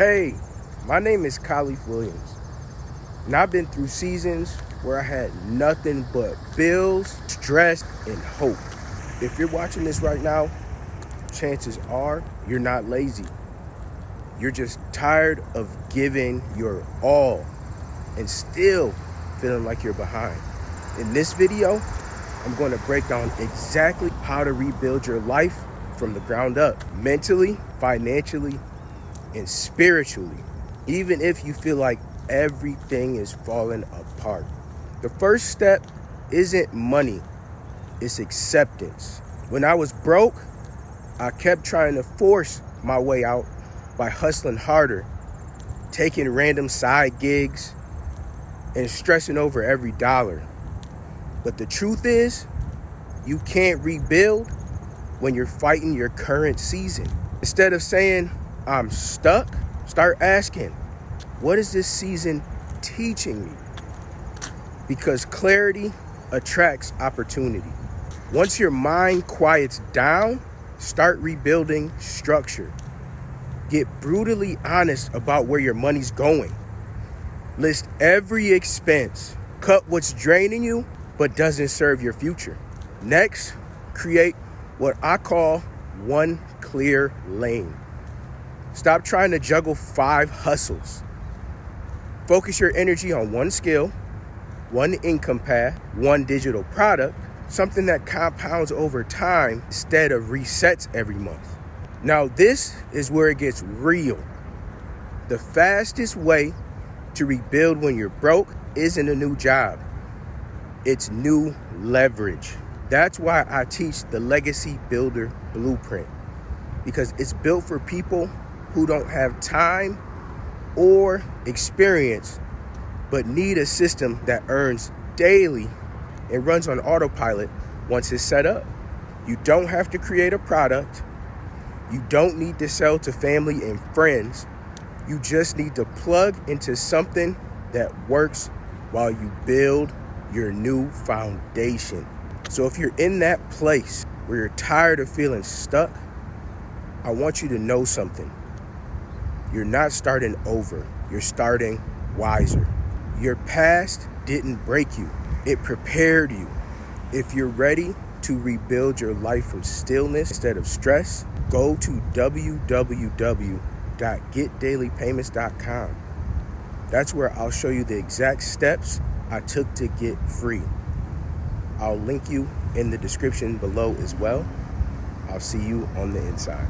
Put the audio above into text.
Hey, my name is Kaleef Williams, and I've been through seasons where I had nothing but bills, stress, and hope. If you're watching this right now, chances are you're not lazy. You're just tired of giving your all and still feeling like you're behind. In this video, I'm going to break down exactly how to rebuild your life from the ground up, mentally, financially, and spiritually, even if you feel like everything is falling apart. The first step isn't money, it's acceptance. When I was broke, I kept trying to force my way out by hustling harder, taking random side gigs, and stressing over every dollar. But the truth is, you can't rebuild when you're fighting your current season. Instead of saying, I'm stuck, start asking, what is this season teaching me? Because clarity attracts opportunity. Once your mind quiets down, start rebuilding structure. Get brutally honest about where your money's going. List every expense. Cut what's draining you but doesn't serve your future. Next, create what I call one clear lane. Stop trying to juggle 5 hustles. Focus your energy on one skill, one income path, one digital product, something that compounds over time instead of resets every month. Now, this is where it gets real. The fastest way to rebuild when you're broke isn't a new job. It's new leverage. That's why I teach the Legacy Builder Blueprint, because it's built for people who don't have time or experience, but need a system that earns daily and runs on autopilot once it's set up. You don't have to create a product. You don't need to sell to family and friends. You just need to plug into something that works while you build your new foundation. So if you're in that place where you're tired of feeling stuck, I want you to know something. You're not starting over. You're starting wiser. Your past didn't break you. It prepared you. If you're ready to rebuild your life from stillness instead of stress, go to www.getdailypayments.com. That's where I'll show you the exact steps I took to get free. I'll link you in the description below as well. I'll see you on the inside.